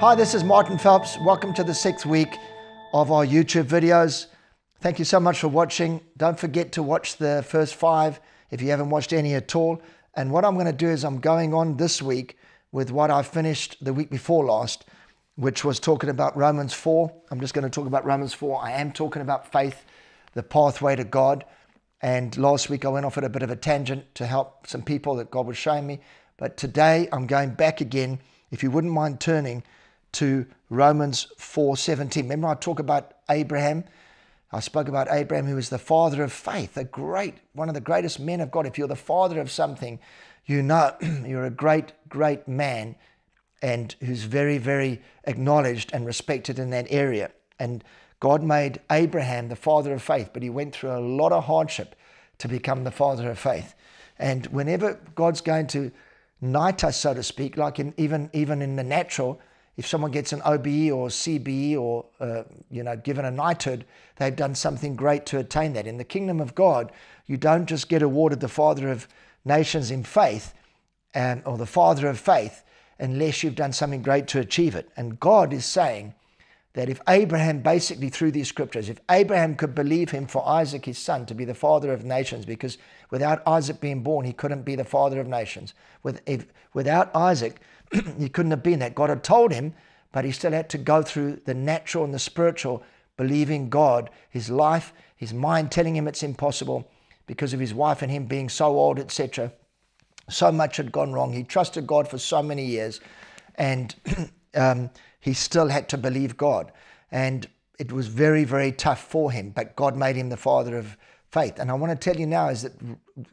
Hi, this is Martin Phelps. Welcome to the 6th week of our YouTube videos. Thank you so much for watching. Don't forget to watch the first 5 if you haven't watched any at all. And what I'm going to do is I'm going on this week with what I finished the week before last, which was talking about Romans 4. I'm just going to talk about Romans 4. I am talking about faith, the pathway to God. And last week I went off at a bit of a tangent to help some people that God was showing me. But today I'm going back again. If you wouldn't mind turning to Romans 4:17. Remember I talk about Abraham? I spoke about Abraham, who is the father of faith, one of the greatest men of God. If you're the father of something, you know you're a great man, and who's very, very acknowledged and respected in that area. And God made Abraham the father of faith, but he went through a lot of hardship to become the father of faith. And whenever God's going to knight us, so to speak, like even in the natural, if someone gets an OBE or CBE or given a knighthood, they've done something great to attain that. In the kingdom of God, you don't just get awarded the father of nations in faith or the father of faith unless you've done something great to achieve it. And God is saying that if Abraham, basically through these scriptures, if Abraham could believe him for Isaac, his son, to be the father of nations, because without Isaac being born, he couldn't be the father of nations. Without Isaac, he couldn't have been that. God had told him, but he still had to go through the natural and the spiritual, believing God, his life, his mind telling him it's impossible because of his wife and him being so old, etc. So much had gone wrong. He trusted God for so many years, and he still had to believe God. And it was very, very tough for him, but God made him the father of faith. And I want to tell you now is that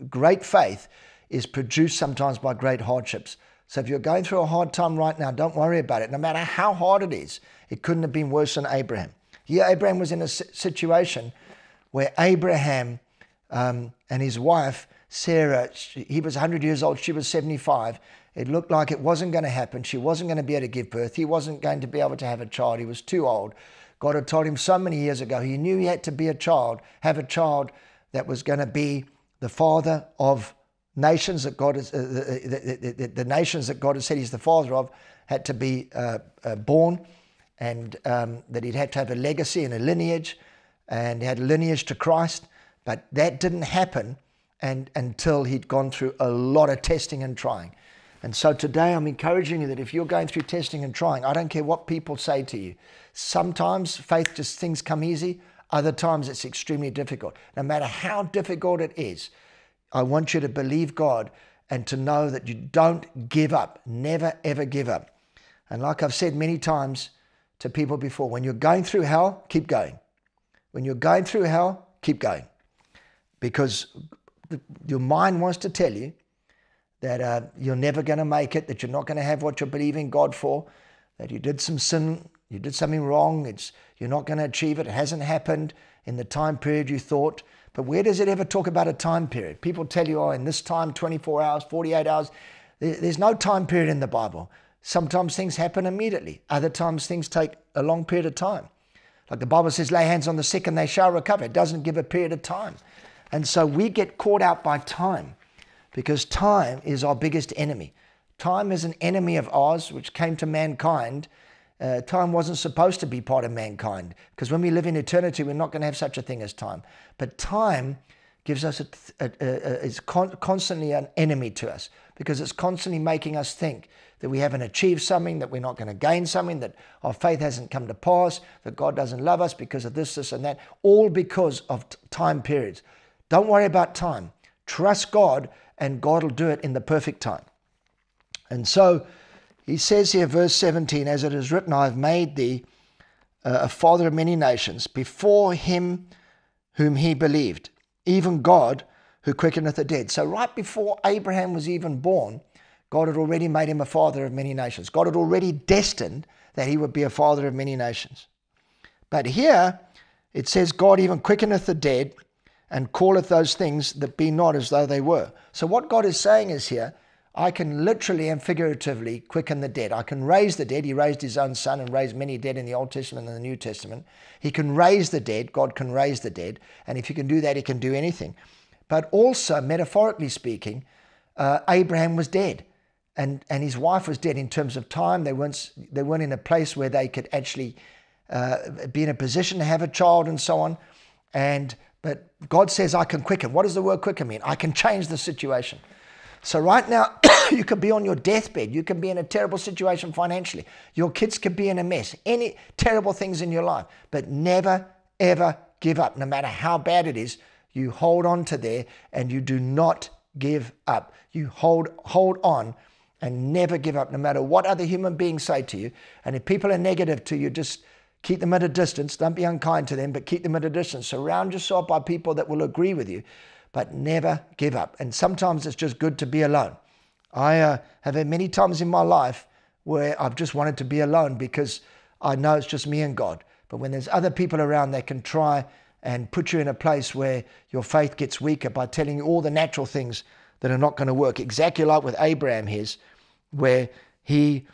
great faith is produced sometimes by great hardships. So if you're going through a hard time right now, don't worry about it. No matter how hard it is, it couldn't have been worse than Abraham. Here, Abraham was in a situation where Abraham and his wife, Sarah, he was 100 years old, she was 75. It looked like it wasn't going to happen. She wasn't going to be able to give birth. He wasn't going to be able to have a child. He was too old. God had told him so many years ago, he knew he had to be have a child that was going to be the father of nations that God is, the nations that God has said he's the father of had to be born, and that he'd have to have a legacy and a lineage, and he had a lineage to Christ. But that didn't happen until he'd gone through a lot of testing and trying. And so today I'm encouraging you that if you're going through testing and trying, I don't care what people say to you. Sometimes faith, just things come easy. Other times it's extremely difficult. No matter how difficult it is, I want you to believe God and to know that you don't give up. Never, ever give up. And like I've said many times to people before, when you're going through hell, keep going. When you're going through hell, keep going. Because your mind wants to tell you that you're never going to make it, that you're not going to have what you're believing God for, that you did some sin, you did something wrong, you're not going to achieve it, it hasn't happened in the time period you thought. But where does it ever talk about a time period? People tell you, oh, in this time, 24 hours, 48 hours. There's no time period in the Bible. Sometimes things happen immediately. Other times things take a long period of time. Like the Bible says, lay hands on the sick and they shall recover. It doesn't give a period of time. And so we get caught out by time because time is our biggest enemy. Time is an enemy of ours, which came to mankind. Time wasn't supposed to be part of mankind, because when we live in eternity, we're not going to have such a thing as time. But time gives us is constantly an enemy to us, because it's constantly making us think that we haven't achieved something, that we're not going to gain something, that our faith hasn't come to pass, that God doesn't love us because of this, and that, all because of time periods. Don't worry about time. Trust God, and God will do it in the perfect time. And so he says here, verse 17, as it is written, I have made thee a father of many nations, before him whom he believed, even God who quickeneth the dead. So right before Abraham was even born, God had already made him a father of many nations. God had already destined that he would be a father of many nations. But here it says, God even quickeneth the dead and calleth those things that be not as though they were. So what God is saying is here, I can literally and figuratively quicken the dead. I can raise the dead. He raised his own son and raised many dead in the Old Testament and the New Testament. He can raise the dead. God can raise the dead. And if he can do that, he can do anything. But also, metaphorically speaking, Abraham was dead. and his wife was dead in terms of time. They weren't in a place where they could actually be in a position to have a child and so on. But God says, I can quicken. What does the word quicken mean? I can change the situation. So right now, you could be on your deathbed. You can be in a terrible situation financially. Your kids could be in a mess. Any terrible things in your life. But never, ever give up. No matter how bad it is, you hold on to there and you do not give up. You hold on and never give up, no matter what other human beings say to you. And if people are negative to you, just keep them at a distance. Don't be unkind to them, but keep them at a distance. Surround yourself by people that will agree with you, but never give up. And sometimes it's just good to be alone. I have had many times in my life where I've just wanted to be alone because I know it's just me and God. But when there's other people around, they can try and put you in a place where your faith gets weaker by telling you all the natural things that are not going to work. Exactly like with Abraham, where he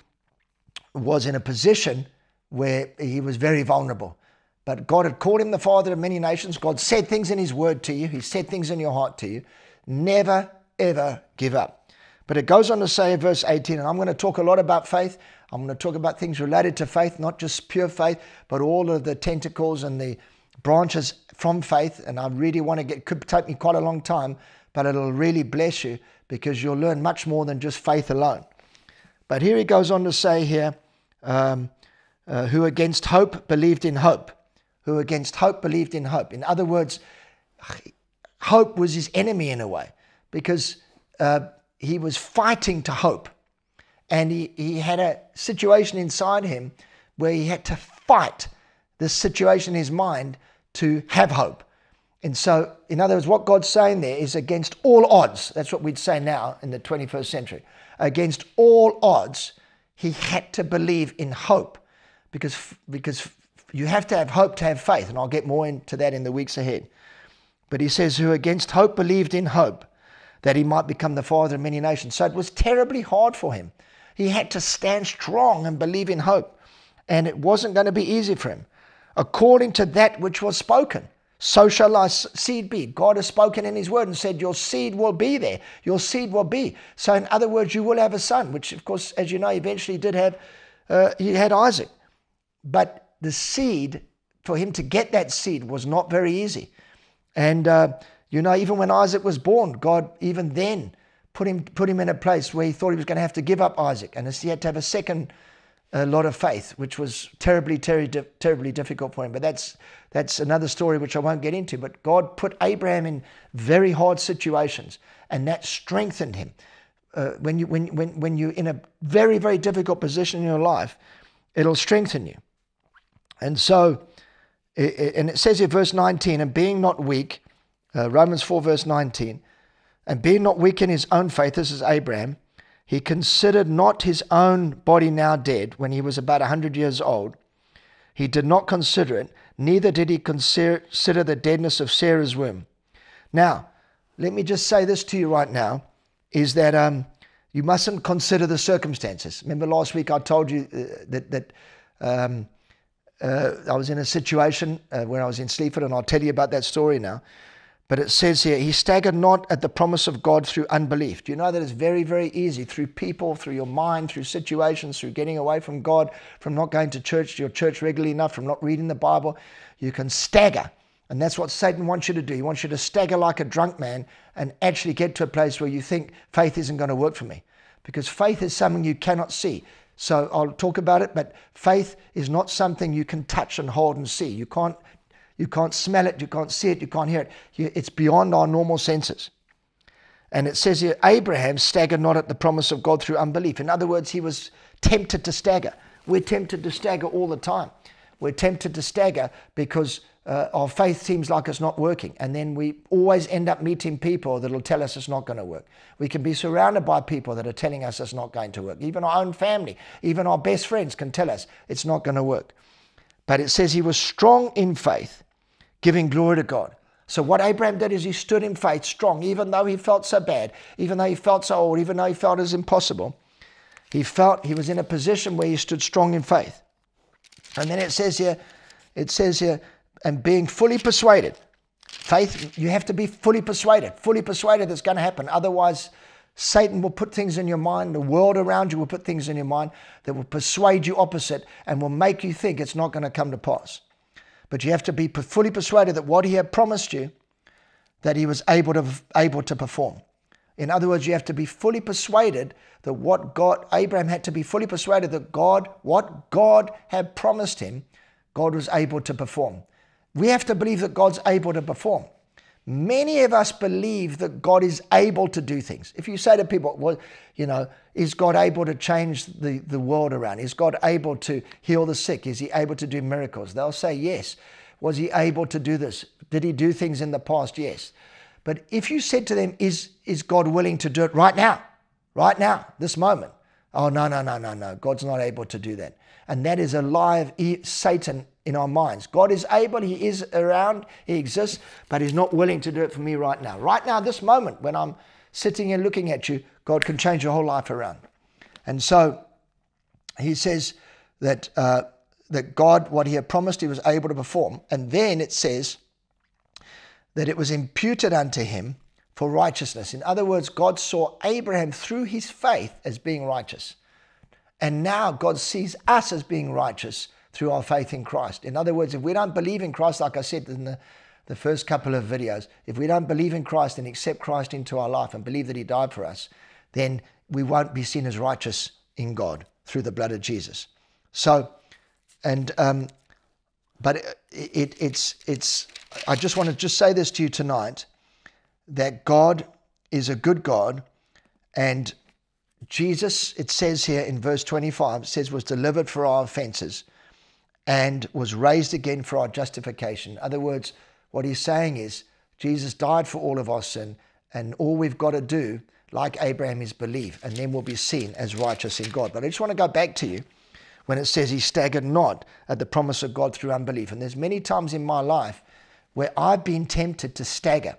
was in a position where he was very vulnerable. But God had called him the father of many nations. God said things in his word to you. He said things in your heart to you. Never, ever give up. But it goes on to say in verse 18, and I'm going to talk a lot about faith. I'm going to talk about things related to faith, not just pure faith, but all of the tentacles and the branches from faith. And I really want to could take me quite a long time, but it'll really bless you because you'll learn much more than just faith alone. But here he goes on to say here, who against hope believed in hope. Who against hope believed in hope. In other words, hope was his enemy in a way because he was fighting to hope. And he had a situation inside him where he had to fight this situation in his mind to have hope. And so, in other words, what God's saying there is against all odds. That's what we'd say now in the 21st century. Against all odds, he had to believe in hope because you have to have hope to have faith, and I'll get more into that in the weeks ahead. But he says, who against hope believed in hope, that he might become the father of many nations. So it was terribly hard for him. He had to stand strong and believe in hope, and it wasn't going to be easy for him. According to that which was spoken, so shall thy seed be. God has spoken in his word and said, your seed will be there. Your seed will be. So in other words, you will have a son, which of course, as you know, eventually did have, he had Isaac. But the seed, for him to get that seed was not very easy. And, even when Isaac was born, God even then put him in a place where he thought he was going to have to give up Isaac. And he had to have a second lot of faith, which was terribly difficult for him. But that's another story which I won't get into. But God put Abraham in very hard situations, and that strengthened him. When you're in a very, very difficult position in your life, it'll strengthen you. And so, and it says here, verse 19, and being not weak, Romans 4, verse 19, and being not weak in his own faith, this is Abraham, he considered not his own body now dead when he was about 100 years old. He did not consider it, neither did he consider the deadness of Sarah's womb. Now, let me just say this to you right now, is that you mustn't consider the circumstances. Remember last week I told you that I was in a situation where I was in Sleaford, and I'll tell you about that story now. But it says here, he staggered not at the promise of God through unbelief. Do you know that it's very, very easy through people, through your mind, through situations, through getting away from God, from not going to your church regularly enough, from not reading the Bible, you can stagger. And that's what Satan wants you to do. He wants you to stagger like a drunk man and actually get to a place where you think faith isn't going to work for me. Because faith is something you cannot see. So I'll talk about it, but faith is not something you can touch and hold and see. You can't smell it, you can't see it, you can't hear it. It's beyond our normal senses. And it says here, Abraham staggered not at the promise of God through unbelief. In other words, he was tempted to stagger. We're tempted to stagger all the time. We're tempted to stagger because our faith seems like it's not working. And then we always end up meeting people that will tell us it's not going to work. We can be surrounded by people that are telling us it's not going to work. Even our own family, even our best friends can tell us it's not going to work. But it says he was strong in faith, giving glory to God. So what Abraham did is he stood in faith strong, even though he felt so bad, even though he felt so old, even though he felt it was impossible. He felt he was in a position where he stood strong in faith. And then it says here, and being fully persuaded. Faith, you have to be fully persuaded. Fully persuaded it's going to happen. Otherwise, Satan will put things in your mind. The world around you will put things in your mind that will persuade you opposite and will make you think it's not going to come to pass. But you have to be fully persuaded that what he had promised you, that he was able to perform. In other words, you have to be fully persuaded that Abraham had to be fully persuaded that what God had promised him, God was able to perform. We have to believe that God's able to perform. Many of us believe that God is able to do things. If you say to people, well, is God able to change the world around? Is God able to heal the sick? Is he able to do miracles? They'll say yes. Was he able to do this? Did he do things in the past? Yes. But if you said to them, is God willing to do it right now, this moment? Oh, no. God's not able to do that. And that is a lie of Satan in our minds. God is able, he is around, he exists, but he's not willing to do it for me right now. Right now, this moment, when I'm sitting here looking at you, God can change your whole life around. And so he says that God, what he had promised, he was able to perform. And then it says that it was imputed unto him for righteousness. In other words, God saw Abraham through his faith as being righteous. And now God sees us as being righteous through our faith in Christ. In other words, if we don't believe in Christ, like I said in the first couple of videos, if we don't believe in Christ and accept Christ into our life and believe that he died for us, then we won't be seen as righteous in God through the blood of Jesus. So, but it's I just want to say this to you tonight, that God is a good God, and Jesus, it says here in verse 25, it says, was delivered for our offenses and was raised again for our justification. In other words, what he's saying is Jesus died for all of our sin, and all we've got to do, like Abraham, is believe, and then we'll be seen as righteous in God. But I just want to go back to you when it says he staggered not at the promise of God through unbelief. And there's many times in my life where I've been tempted to stagger,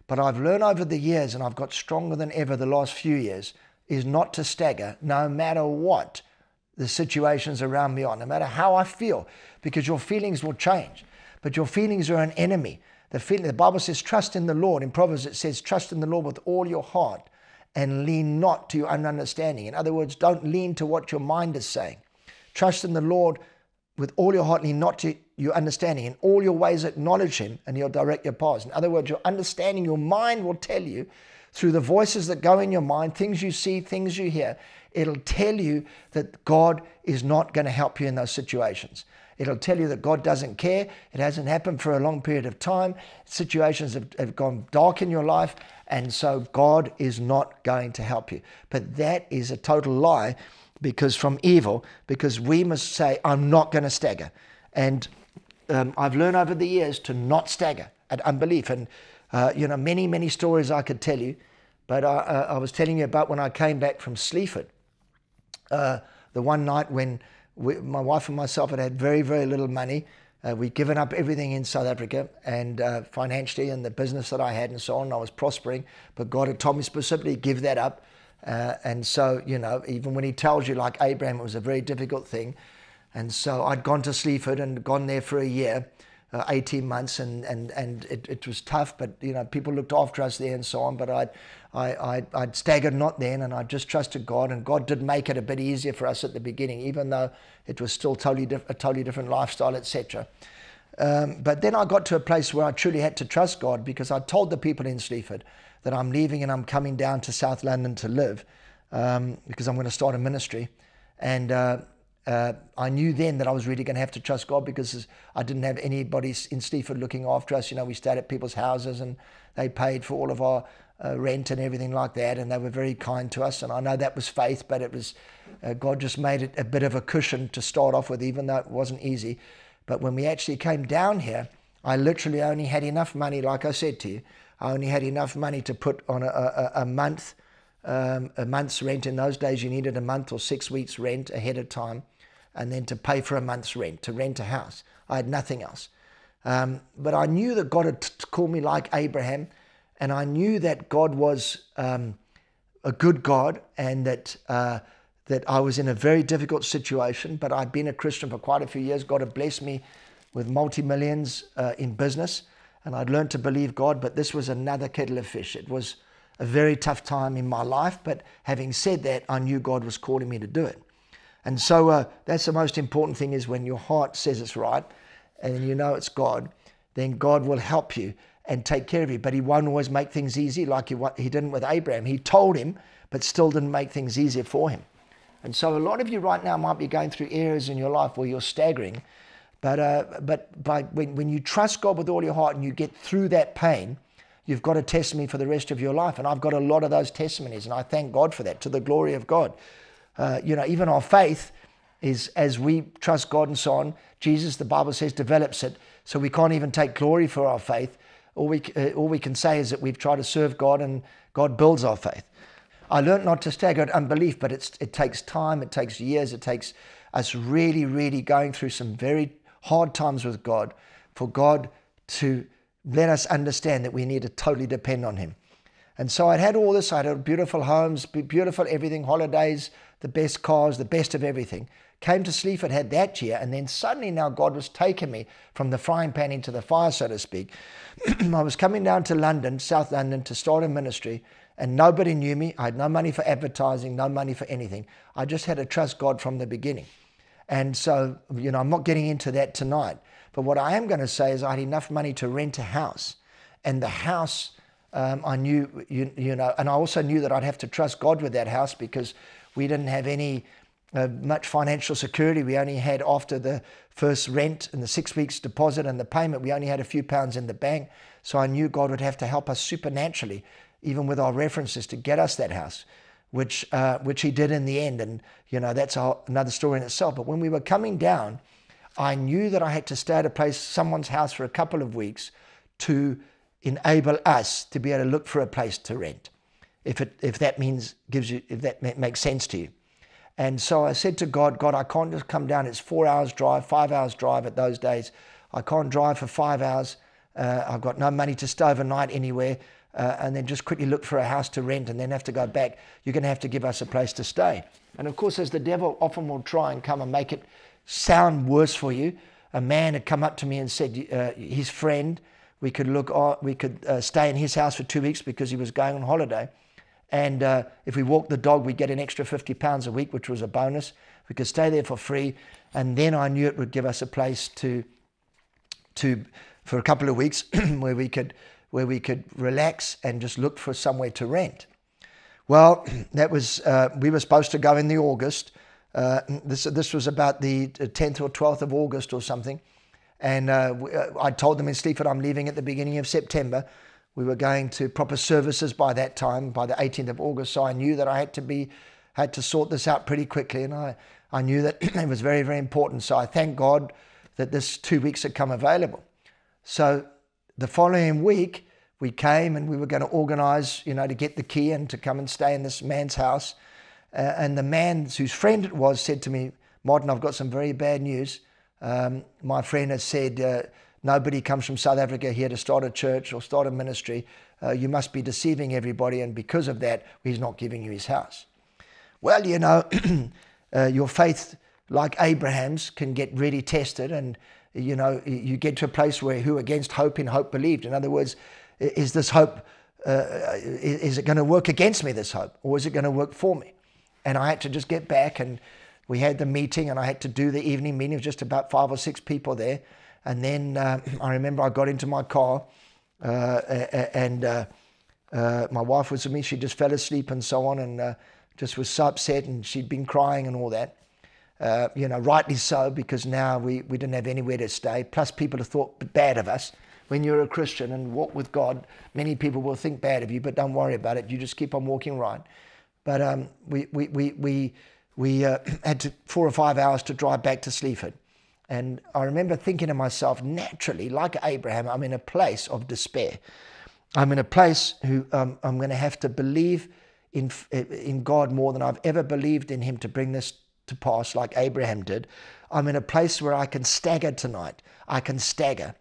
but I've learned over the years, and I've got stronger than ever the last few years, is not to stagger no matter what the situations around me are, no matter how I feel, because your feelings will change. But your feelings are an enemy. The Bible says, trust in the Lord. In Proverbs it says, trust in the Lord with all your heart and lean not to your own understanding. In other words, don't lean to what your mind is saying. Trust in the Lord with all your heart, lean not to your understanding. In all your ways acknowledge him, and he'll direct your paths. In other words, your understanding, your mind will tell you through the voices that go in your mind, things you see, things you hear, it'll tell you that God is not going to help you in those situations. It'll tell you that God doesn't care. It hasn't happened for a long period of time. Situations have gone dark in your life, and so God is not going to help you. But that is a total lie, because from evil, because we must say, I'm not going to stagger. And I've learned over the years to not stagger at unbelief. And many stories I could tell you, but I was telling you about when I came back from Sleaford. The one night when my wife and myself had very, very little money. We'd given up everything in South Africa, and financially, and the business that I had and so on. I was prospering, but God had told me specifically, give that up. And so, even when he tells you, like Abraham, it was a very difficult thing. And so I'd gone to Sleaford and gone there for a year, 18 months, and it was tough, but people looked after us there and so on. But I'd staggered not then, and I just trusted God, and God did make it a bit easier for us at the beginning, even though it was still a totally different lifestyle, etc. But then I got to a place where I truly had to trust God, because I told the people in Sleaford that I'm leaving and I'm coming down to South London to live, because I'm going to start a ministry. And I knew then that I was really going to have to trust God, because I didn't have anybody in Sleaford looking after us. We stayed at people's houses, and they paid for all of our rent and everything like that, and they were very kind to us. And I know that was faith, but it was God just made it a bit of a cushion to start off with, even though it wasn't easy. But when we actually came down here, I literally only had enough money, like I said to you. I only had enough money to put on a month's rent. In those days, you needed a month or 6 weeks rent ahead of time, and then to pay for a month's rent, to rent a house. I had nothing else. But I knew that God had called me like Abraham, and I knew that God was a good God, and that I was in a very difficult situation, but I'd been a Christian for quite a few years. God had blessed me with multi-millions in business, and I'd learned to believe God, but this was another kettle of fish. It was a very tough time in my life. But having said that, I knew God was calling me to do it. And so that's the most important thing, is when your heart says it's right and you know it's God, then God will help you and take care of you. But he won't always make things easy like he didn't with Abraham. He told him, but still didn't make things easier for him. And so a lot of you right now might be going through areas in your life where you're staggering. But when you trust God with all your heart and you get through that pain, you've got a testimony for the rest of your life. And I've got a lot of those testimonies, and I thank God for that, to the glory of God. Even our faith is, as we trust God and so on, Jesus, the Bible says, develops it. So we can't even take glory for our faith. All we can say is that we've tried to serve God, and God builds our faith. I learned not to stagger at unbelief, but it takes time, it takes years, it takes us really, really going through some very hard times with God for God to let us understand that we need to totally depend on him. And so I'd had all this. I had beautiful homes, beautiful everything, holidays, the best cars, the best of everything. Came to Sleaford, had that year, and then suddenly now God was taking me from the frying pan into the fire, so to speak. I was coming down to London, South London, to start a ministry, and nobody knew me. I had no money for advertising, no money for anything. I just had to trust God from the beginning. And so, I'm not getting into that tonight. But what I am going to say is I had enough money to rent a house. And the house, I knew, and I also knew that I'd have to trust God with that house, because we didn't have any much financial security. We only had, after the first rent and the 6 weeks deposit and the payment, we only had a few pounds in the bank. So I knew God would have to help us supernaturally, even with our references, to get us that house, which he did in the end. And, that's another story in itself. But when we were coming down, I knew that I had to stay at a place, someone's house, for a couple of weeks to enable us to be able to look for a place to rent, if that makes sense to you. And so I said to God, I can't just come down. It's 4 hours drive, 5 hours drive at those days. I can't drive for 5 hours. I've got no money to stay overnight anywhere. And then just quickly look for a house to rent and then have to go back. You're going to have to give us a place to stay. And of course, as the devil often will try and come and make it sound worse for you, a man had come up to me and said, his friend, we could stay in his house for 2 weeks because he was going on holiday. And if we walked the dog, we'd get an extra £50 a week, which was a bonus. We could stay there for free. And then I knew it would give us a place for a couple of weeks where we could relax and just look for somewhere to rent. Well, that was, we were supposed to go in the August. This was about the 10th or 12th of August or something. And I told them in Sleaford, I'm leaving at the beginning of September. We were going to proper services by that time, by the 18th of August. So I knew that I had to sort this out pretty quickly. And I knew that it was very, very important. So I thank God that this 2 weeks had come available. So the following week, we came and we were going to organize, to get the key and to come and stay in this man's house. And the man whose friend it was said to me, Martin, I've got some very bad news. My friend has said, nobody comes from South Africa here to start a church or start a ministry. You must be deceiving everybody. And because of that, he's not giving you his house. Well, your faith, like Abraham's, can get really tested. And, you get to a place where who against hope in hope believed. In other words, is this hope, is it going to work against me, this hope? Or is it going to work for me? And I had to just get back, and we had the meeting, and I had to do the evening meeting. It was just about 5 or 6 people there. And then I remember I got into my car and my wife was with me. She just fell asleep and so on, and just was so upset, and she'd been crying and all that. Rightly so, because now we didn't have anywhere to stay. Plus people have thought bad of us. When you're a Christian and walk with God, many people will think bad of you, but don't worry about it. You just keep on walking right. But we had 4 or 5 hours to drive back to Sleaford. And I remember thinking to myself, naturally, like Abraham, I'm in a place of despair. I'm in a place I'm going to have to believe in God more than I've ever believed in him to bring this to pass, like Abraham did. I'm in a place where I can stagger tonight. I can stagger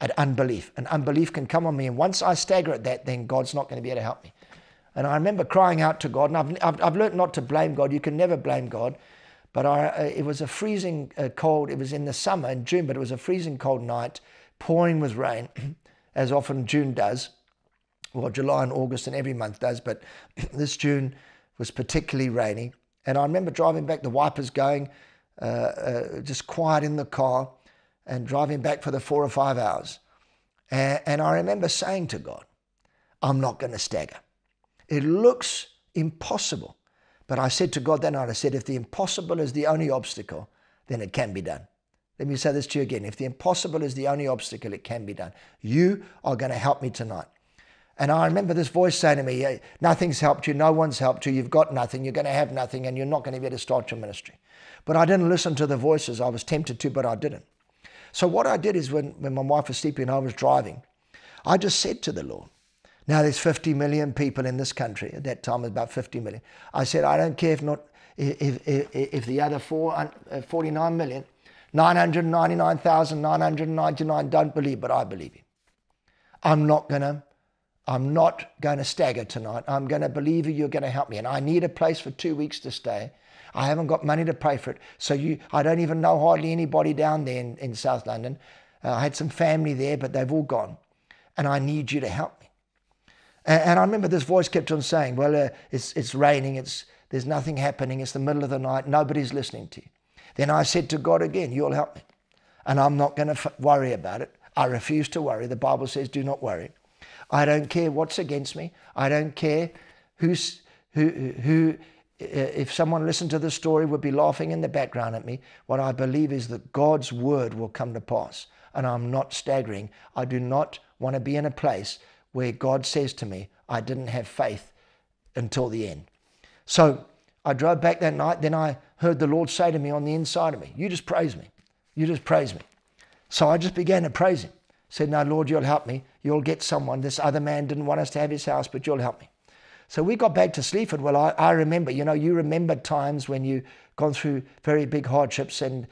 at unbelief. And unbelief can come on me. And once I stagger at that, then God's not going to be able to help me. And I remember crying out to God. And I've learned not to blame God. You can never blame God. But it was a freezing cold. It was in the summer, in June, but it was a freezing cold night, pouring with rain, as often June does. Well, July and August and every month does, but this June was particularly rainy. And I remember driving back, the wipers going, just quiet in the car, and driving back for the 4 or 5 hours. And I remember saying to God, I'm not going to stagger. It looks impossible. But I said to God that night, I said, if the impossible is the only obstacle, then it can be done. Let me say this to you again. If the impossible is the only obstacle, it can be done. You are going to help me tonight. And I remember this voice saying to me, hey, nothing's helped you, no one's helped you, you've got nothing, you're going to have nothing, and you're not going to be able to start your ministry. But I didn't listen to the voices. I was tempted to, but I didn't. So what I did is when my wife was sleeping and I was driving, I just said to the Lord, now there's 50 million people in this country. At that time, it was about 50 million. I said, I don't care if the other 49 million, 999,999 don't believe, but I believe you. I'm not going to stagger tonight. I'm going to believe you. You're going to help me. And I need a place for 2 weeks to stay. I haven't got money to pay for it. So I don't even know hardly anybody down there in South London. I had some family there, but they've all gone. And I need you to help me. And I remember this voice kept on saying, well, it's raining. There's nothing happening. It's the middle of the night. Nobody's listening to you. Then I said to God again, you'll help me. And I'm not going to worry about it. I refuse to worry. The Bible says, do not worry. I don't care what's against me. I don't care who, if someone listened to the story, would be laughing in the background at me. What I believe is that God's word will come to pass. And I'm not staggering. I do not want to be in a place where God says to me, I didn't have faith until the end. So I drove back that night. Then I heard the Lord say to me on the inside of me, you just praise me. You just praise me. So I just began to praise him. Said, no, Lord, you'll help me. You'll get someone. This other man didn't want us to have his house, but you'll help me. So we got back to Sleaford. Well, I remember, you remember times when you've gone through very big hardships, and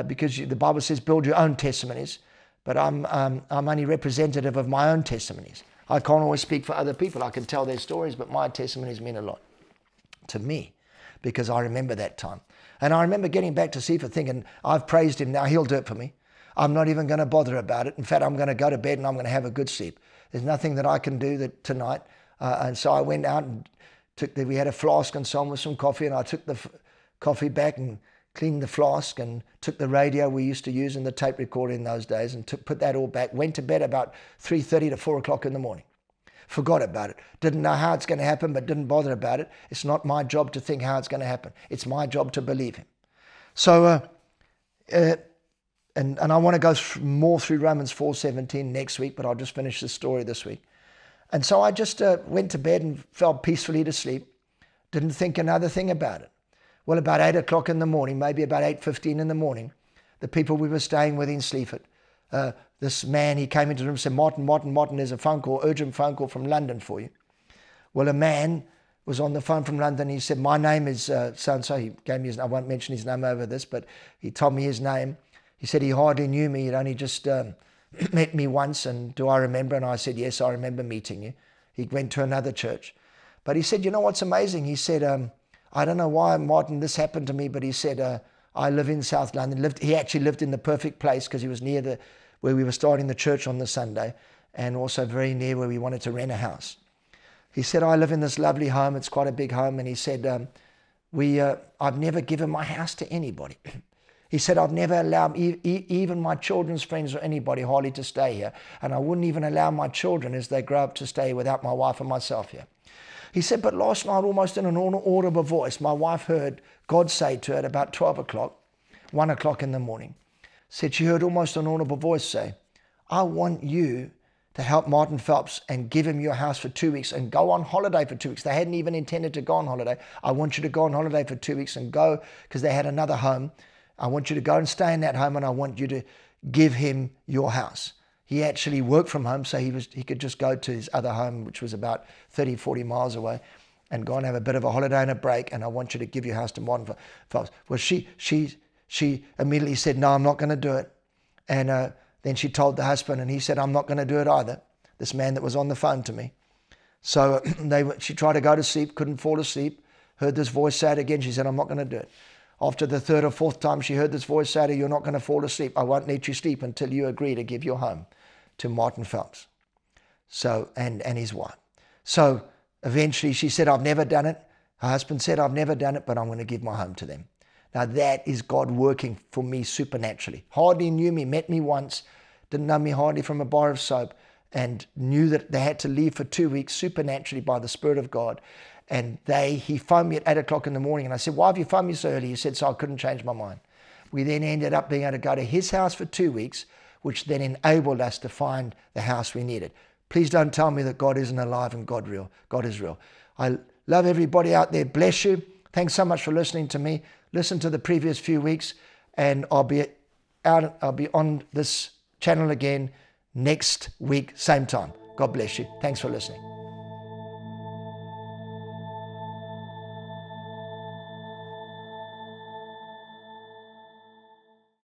because the Bible says build your own testimonies, but I'm only representative of my own testimonies. I can't always speak for other people. I can tell their stories, but my testimonies mean a lot to me because I remember that time. And I remember getting back to Sleaford thinking, I've praised him, now he'll do it for me. I'm not even going to bother about it. In fact, I'm going to go to bed and I'm going to have a good sleep. There's nothing that I can do tonight. And so I went out and we had a flask and so on with some coffee, and I took the coffee back and cleaned the flask and took the radio we used to use and the tape recorder in those days and put that all back. Went to bed about 3:30 to 4 o'clock in the morning. Forgot about it. Didn't know how it's going to happen, but didn't bother about it. It's not my job to think how it's going to happen. It's my job to believe him. So, and I want to go more through Romans 4:17 next week, but I'll just finish the story this week. And so I just went to bed and fell peacefully to sleep. Didn't think another thing about it. Well, about 8 o'clock in the morning, maybe about 8:15 in the morning, the people we were staying with in Sleaford, this man, he came into the room and said, Martin, there's a phone call, urgent phone call from London for you. Well, a man was on the phone from London. He said, my name is so-and-so. He gave me his, I won't mention his name over this, but he told me his name. He said he hardly knew me. He'd only just met me once, and do I remember? And I said, yes, I remember meeting you. He went to another church. But he said, you know what's amazing? He said, I don't know why, Martin, this happened to me, but he said, I live in South London. He actually lived in the perfect place because he was near where we were starting the church on the Sunday, and also very near where we wanted to rent a house. He said, I live in this lovely home. It's quite a big home. And he said, I've never given my house to anybody. He said, I've never allowed even my children's friends or anybody hardly to stay here. And I wouldn't even allow my children as they grow up to stay without my wife and myself here. He said, but last night, almost in an audible voice, my wife heard God say to her at about 12 o'clock, 1 o'clock in the morning, said she heard almost an audible voice say, I want you to help Martin Phelps and give him your house for 2 weeks and go on holiday for 2 weeks. They hadn't even intended to go on holiday. I want you to go on holiday for 2 weeks and go, because they had another home. I want you to go and stay in that home, and I want you to give him your house. He actually worked from home, so he could just go to his other home, which was about 30, 40 miles away, and go and have a bit of a holiday and a break, and I want you to give your house to Martin Phelps. Well, she immediately said, no, I'm not going to do it. And then she told the husband, and he said, I'm not going to do it either, this man that was on the phone to me. So she tried to go to sleep, couldn't fall asleep, heard this voice say it again. She said, I'm not going to do it. After the third or fourth time she heard this voice say to her, you're not going to fall asleep. I won't let you sleep until you agree to give your home to Martin Phelps. So, and his wife. So eventually she said, I've never done it. Her husband said, I've never done it, but I'm going to give my home to them. Now that is God working for me supernaturally. Hardly knew me, met me once, didn't know me hardly from a bar of soap, and knew that they had to leave for 2 weeks supernaturally by the Spirit of God. And he phoned me at 8 o'clock in the morning, and I said, why have you phoned me so early? He said, so I couldn't change my mind. We then ended up being able to go to his house for 2 weeks, which then enabled us to find the house we needed. Please don't tell me that God isn't alive and God is real. I love everybody out there. Bless you. Thanks so much for listening to me. Listen to the previous few weeks, and I'll be on this channel again next week, same time. God bless you. Thanks for listening.